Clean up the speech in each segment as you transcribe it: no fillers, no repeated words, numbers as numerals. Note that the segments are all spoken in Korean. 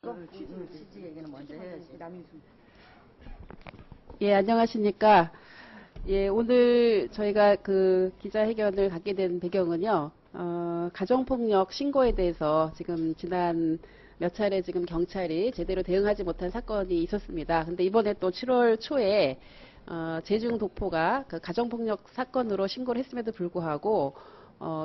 취지 얘기는 먼저 해야지. 남인수. 예, 안녕하십니까. 예, 오늘 저희가 그 기자회견을 갖게 된 배경은요, 가정폭력 신고에 대해서 지금 지난 몇 차례 지금 경찰이 제대로 대응하지 못한 사건이 있었습니다. 근데 이번에 또 7월 초에 제중 독포가 그 가정폭력 사건으로 신고를 했음에도 불구하고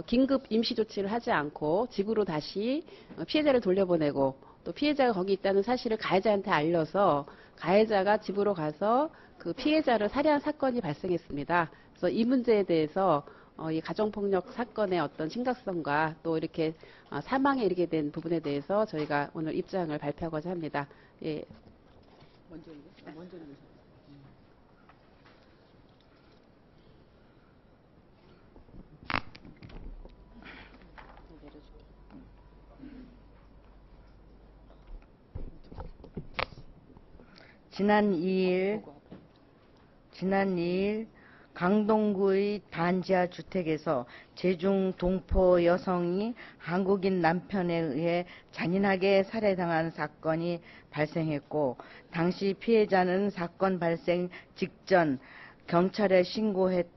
긴급 임시 조치를 하지 않고 집으로 다시 피해자를 돌려보내고 또 피해자가 거기 있다는 사실을 가해자한테 알려서 가해자가 집으로 가서 그 피해자를 살해한 사건이 발생했습니다. 그래서 이 문제에 대해서 이 가정폭력 사건의 어떤 심각성과 또 이렇게 사망에 이르게 된 부분에 대해서 저희가 오늘 입장을 발표하고자 합니다. 예. 먼저 읽으세요. 지난 2일 강동구의 단지하 주택에서 제중 동포 여성이 한국인 남편에 의해 잔인하게 살해당한 사건이 발생했고, 당시 피해자는 사건 발생 직전 경찰에 신고했던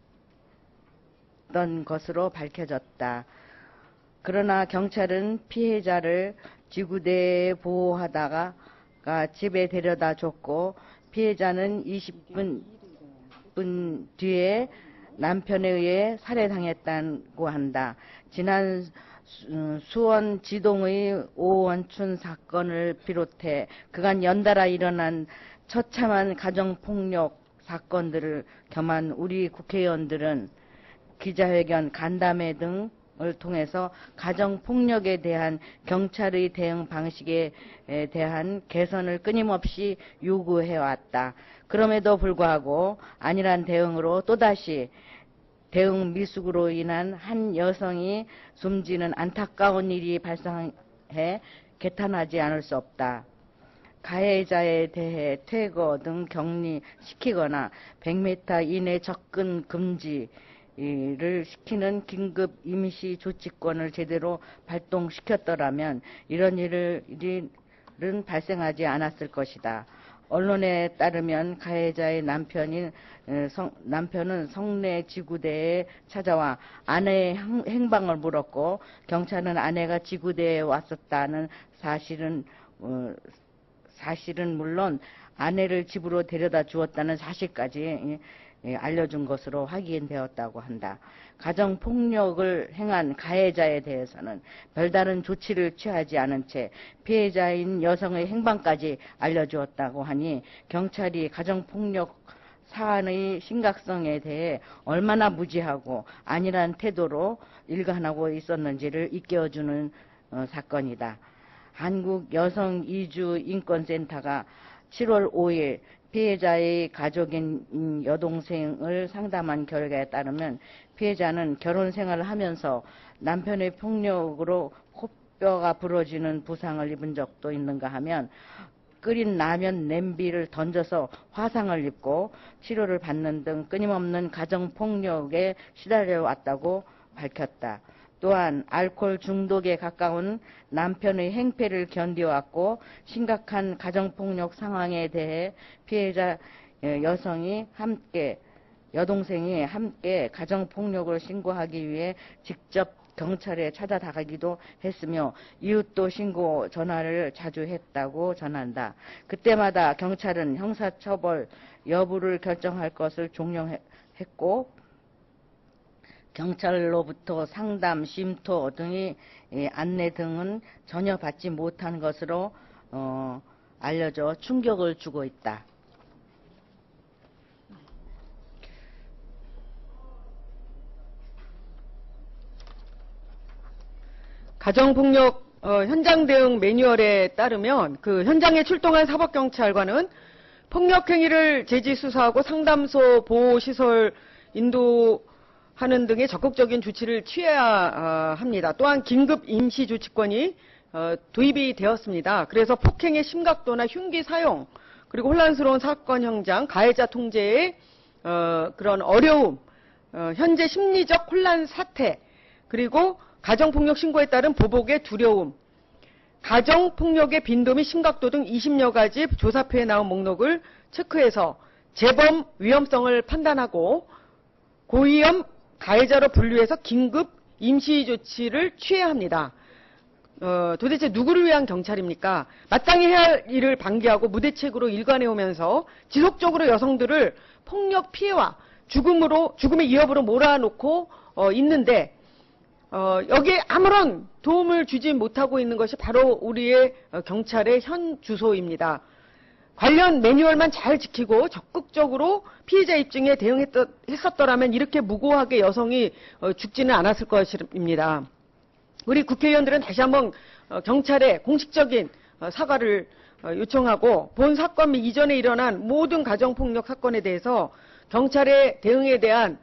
것으로 밝혀졌다. 그러나 경찰은 피해자를 지구대에 보호하다가 집에 데려다 줬고, 피해자는 20분 뒤에 남편에 의해 살해당했다고 한다. 지난 수원 지동의 오원춘 사건을 비롯해 그간 연달아 일어난 처참한 가정폭력 사건들을 겸한 우리 국회의원들은 기자회견, 간담회 등을 통해서 가정폭력에 대한 경찰의 대응 방식에 대한 개선을 끊임없이 요구해왔다. 그럼에도 불구하고 안일한 대응으로 또다시 대응 미숙으로 인한 한 여성이 숨지는 안타까운 일이 발생해 개탄하지 않을 수 없다. 가해자에 대해 퇴거 등 격리시키거나 100m 이내 접근 금지를 시키는 긴급 임시 조치권을 제대로 발동시켰더라면 이런 일은 발생하지 않았을 것이다. 언론에 따르면 가해자의 남편은 성내 지구대에 찾아와 아내의 행방을 물었고, 경찰은 아내가 지구대에 왔었다는 사실은 물론 아내를 집으로 데려다 주었다는 사실까지 알려준 것으로 확인되었다고 한다. 가정폭력을 행한 가해자에 대해서는 별다른 조치를 취하지 않은 채 피해자인 여성의 행방까지 알려주었다고 하니 경찰이 가정폭력 사안의 심각성에 대해 얼마나 무지하고 안일한 태도로 일관하고 있었는지를 일깨워주는 사건이다. 한국여성이주인권센터가 7월 5일 피해자의 가족인 여동생을 상담한 결과에 따르면 피해자는 결혼 생활을 하면서 남편의 폭력으로 코뼈가 부러지는 부상을 입은 적도 있는가 하면 끓인 라면 냄비를 던져서 화상을 입고 치료를 받는 등 끊임없는 가정폭력에 시달려왔다고 밝혔다. 또한 알코올 중독에 가까운 남편의 행패를 견뎌왔고 심각한 가정폭력 상황에 대해 피해자 여동생이 함께 가정폭력을 신고하기 위해 직접 경찰에 찾아다가기도 했으며 이웃도 신고 전화를 자주 했다고 전한다. 그때마다 경찰은 형사처벌 여부를 결정할 것을 종용했고 경찰로부터 상담, 쉼터 등의 안내 등은 전혀 받지 못한 것으로 알려져 충격을 주고 있다. 가정폭력 현장 대응 매뉴얼에 따르면 그 현장에 출동한 사법경찰관은 폭력행위를 제지 수사하고 상담소, 보호시설 인도하는 등의 적극적인 조치를 취해야 합니다. 또한 긴급 임시조치권이 도입이 되었습니다. 그래서 폭행의 심각도나 흉기 사용, 그리고 혼란스러운 사건 현장, 가해자 통제의 그런 어려움, 현재 심리적 혼란 사태, 그리고 가정폭력 신고에 따른 보복의 두려움, 가정폭력의 빈도 및 심각도 등 20여 가지 조사표에 나온 목록을 체크해서 재범 위험성을 판단하고 고위험 가해자로 분류해서 긴급 임시 조치를 취해야 합니다. 도대체 누구를 위한 경찰입니까? 마땅히 해야 할 일을 방기하고 무대책으로 일관해오면서 지속적으로 여성들을 폭력 피해와 죽음의 위협으로 몰아놓고 있는데 여기에 아무런 도움을 주지 못하고 있는 것이 바로 우리의 경찰의 현 주소입니다. 관련 매뉴얼만 잘 지키고 적극적으로 피해자 입증에 대응했었더라면 이렇게 무고하게 여성이 죽지는 않았을 것입니다. 우리 국회의원들은 다시 한번 경찰에 공식적인 사과를 요청하고 본 사건 및 이전에 일어난 모든 가정폭력 사건에 대해서 경찰의 대응에 대한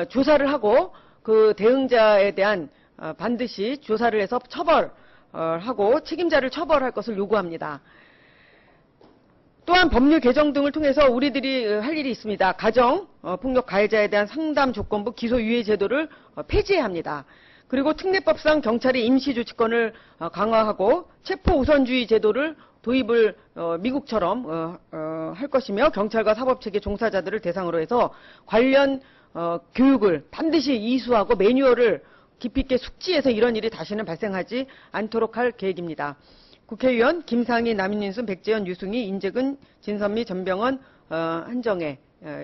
조사를 하고 그 대응자에 대한 반드시 조사를 해서 처벌하고 책임자를 처벌할 것을 요구합니다. 또한 법률 개정 등을 통해서 우리들이 할 일이 있습니다. 가정 폭력 가해자에 대한 상담 조건부 기소유예 제도를 폐지해야 합니다. 그리고 특례법상 경찰의 임시조치권을 강화하고 체포우선주의 제도를 도입을 미국처럼 할 것이며 경찰과 사법체계 종사자들을 대상으로 해서 관련 교육을 반드시 이수하고 매뉴얼을 깊이 있게 숙지해서 이런 일이 다시는 발생하지 않도록 할 계획입니다. 국회의원 김상희, 남인윤순, 백재현, 유승희, 인재근, 진선미, 전병헌, 한정혜.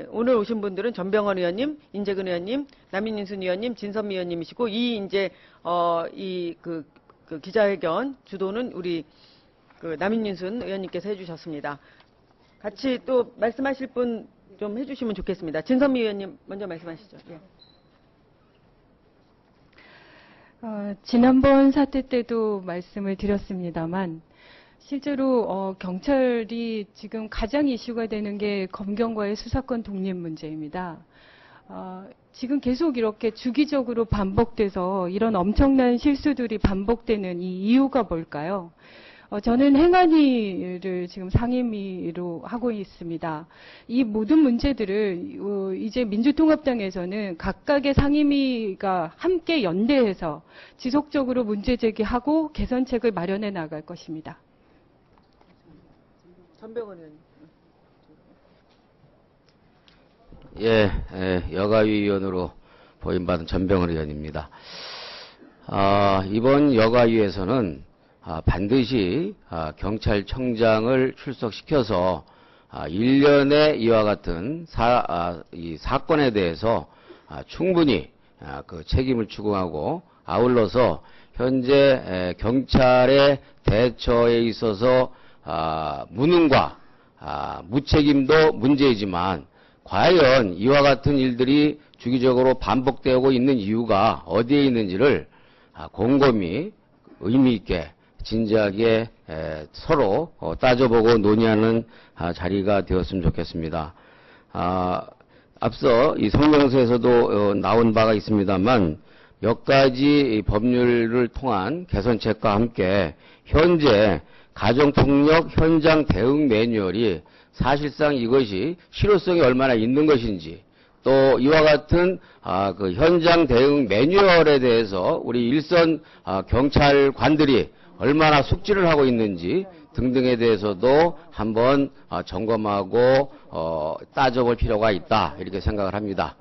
오늘 오신 분들은 전병헌 의원님, 인재근 의원님, 남인윤순 의원님, 진선미 의원님이시고 그 기자회견 주도는 우리 남인윤순 의원님께서 해주셨습니다. 같이 또 말씀하실 분 좀 해주시면 좋겠습니다. 진선미 의원님 먼저 말씀하시죠. 예. 지난번 사태 때도 말씀을 드렸습니다만 실제로 경찰이 지금 가장 이슈가 되는 게 검경과의 수사권 독립 문제입니다. 지금 계속 이렇게 주기적으로 반복돼서 이런 엄청난 실수들이 반복되는 이 이유가 뭘까요? 저는 행안위를 지금 상임위로 하고 있습니다. 이 모든 문제들을 이제 민주통합당에서는 각각의 상임위가 함께 연대해서 지속적으로 문제 제기하고 개선책을 마련해 나갈 것입니다. 전병헌 의원님. 여가위 위원으로 보임받은 전병헌 의원입니다. 이번 여가위에서는 반드시 경찰청장을 출석시켜서 일련의 이와 같은 이 사건에 대해서 충분히 그 책임을 추궁하고 아울러서 현재 경찰의 대처에 있어서 무능과 무책임도 문제이지만 과연 이와 같은 일들이 주기적으로 반복되고 있는 이유가 어디에 있는지를 곰곰이 의미 있게 진지하게 서로 따져보고 논의하는 자리가 되었으면 좋겠습니다. 앞서 이 성명서에서도 나온 바가 있습니다만 몇 가지 법률을 통한 개선책과 함께 현재 가정폭력 현장 대응 매뉴얼이 사실상 이것이 실효성이 얼마나 있는 것인지 또 이와 같은 그 현장 대응 매뉴얼에 대해서 우리 일선 경찰관들이 얼마나 숙지를 하고 있는지 등등에 대해서도 한번 점검하고 따져볼 필요가 있다 이렇게 생각을 합니다.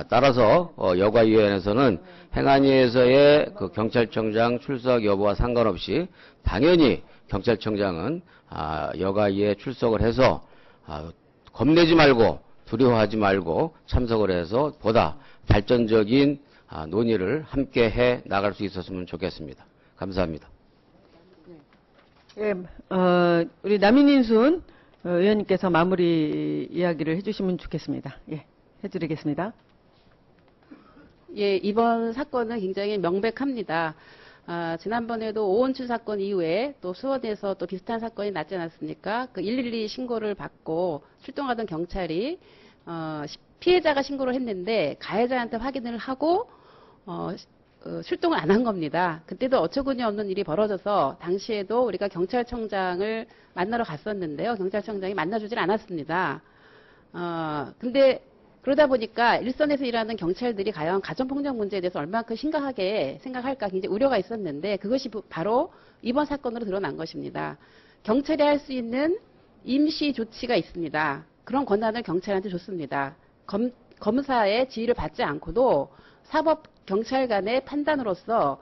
따라서 여가위원회에서는 행안위에서의 그 경찰청장 출석 여부와 상관없이 당연히 경찰청장은 여가위에 출석을 해서 겁내지 말고 두려워하지 말고 참석을 해서 보다 발전적인 논의를 함께 해 나갈 수 있었으면 좋겠습니다. 감사합니다. 예, 우리 남인인순 의원님께서 마무리 이야기를 해주시면 좋겠습니다. 예, 해드리겠습니다. 예, 이번 사건은 굉장히 명백합니다. 지난번에도 오원춘 사건 이후에 또 수원에서 또 비슷한 사건이 났지 않았습니까? 그 112 신고를 받고 출동하던 경찰이 피해자가 신고를 했는데 가해자한테 확인을 하고 출동을 안 한 겁니다. 그때도 어처구니 없는 일이 벌어져서 당시에도 우리가 경찰청장을 만나러 갔었는데요. 경찰청장이 만나주질 않았습니다. 근데 그러다 보니까 일선에서 일하는 경찰들이 과연 가정폭력 문제에 대해서 얼마큼 심각하게 생각할까 굉장히 우려가 있었는데 그것이 바로 이번 사건으로 드러난 것입니다. 경찰이 할 수 있는 임시 조치가 있습니다. 그런 권한을 경찰한테 줬습니다. 검사의 지휘를 받지 않고도 사법 경찰 간의 판단으로서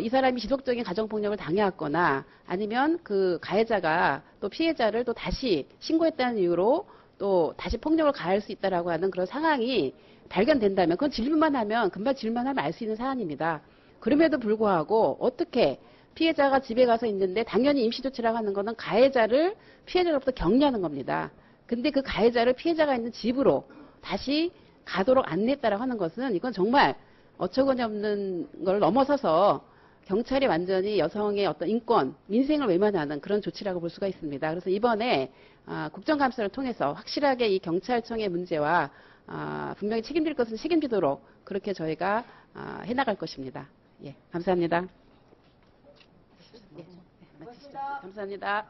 이 사람이 지속적인 가정폭력을 당해왔거나 아니면 그 가해자가 또 피해자를 또 다시 신고했다는 이유로 또 다시 폭력을 가할 수 있다라고 하는 그런 상황이 발견된다면 그건 질문만 하면 금방 질문하면 알 수 있는 사안입니다. 그럼에도 불구하고 어떻게 피해자가 집에 가서 있는데 당연히 임시조치라고 하는 거는 가해자를 피해자로부터 격리하는 겁니다. 근데 그 가해자를 피해자가 있는 집으로 다시 가도록 안내했다라고 하는 것은 이건 정말 어처구니없는 걸 넘어서서 경찰이 완전히 여성의 어떤 인권, 민생을 외면하는 그런 조치라고 볼 수가 있습니다. 그래서 이번에 국정감사를 통해서 확실하게 이 경찰청의 문제와 분명히 책임질 것은 책임지도록 그렇게 저희가 해나갈 것입니다. 예, 감사합니다. 예, 마치시죠. 감사합니다.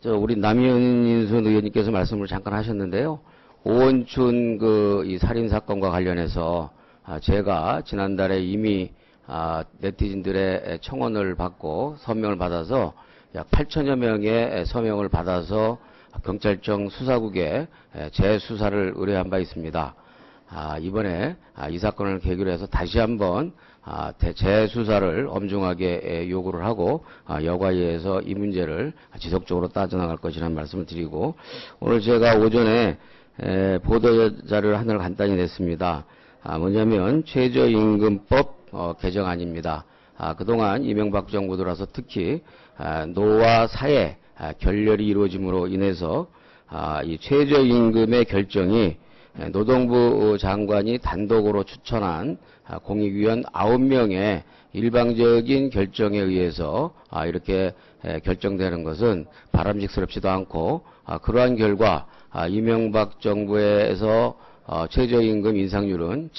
우리 남현인순 의원님께서 말씀을 잠깐 하셨는데요. 오원춘 이 살인 사건과 관련해서 제가 지난달에 이미 네티즌들의 청원을 받고 서명을 받아서 약 8천여 명의 서명을 받아서 경찰청 수사국에 재수사를 의뢰한 바 있습니다. 이번에 이 사건을 계기로 해서 다시 한번 재수사를 엄중하게 요구를 하고 여과위에서 이 문제를 지속적으로 따져나갈 것이라는 말씀을 드리고 오늘 제가 오전에 보도자료를 하나를 간단히 냈습니다. 뭐냐면 최저임금법 개정안입니다. 그동안 이명박 정부 들어서 특히 노와 사의 결렬이 이루어짐으로 인해서 이 최저임금의 결정이 노동부 장관이 단독으로 추천한 공익위원 9명의 일방적인 결정에 의해서 이렇게 결정되는 것은 바람직스럽지도 않고 그러한 결과 이명박 정부에서 최저임금 인상률은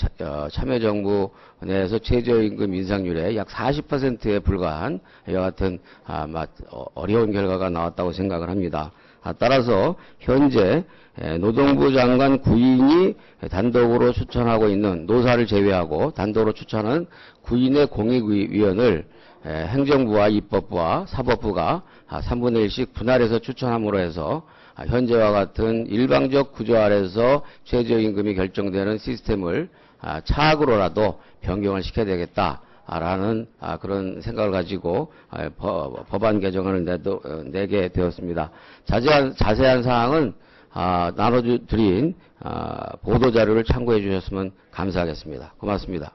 참여정부 내에서 최저임금 인상률의 약 40%에 불과한 이와 같은 어려운 결과가 나왔다고 생각을 합니다. 따라서 현재 노동부 장관 구인이 단독으로 추천하고 있는 노사를 제외하고 단독으로 추천한 구인의 공익위원을 행정부와 입법부와 사법부가 3분의 1씩 분할해서 추천함으로 해서 현재와 같은 일방적 구조 아래서 최저임금이 결정되는 시스템을 차악으로라도 변경을 시켜야 되겠다라는 그런 생각을 가지고 법안 개정안을 내게 되었습니다. 자세한 사항은 나눠드린 보도자료를 참고해 주셨으면 감사하겠습니다. 고맙습니다.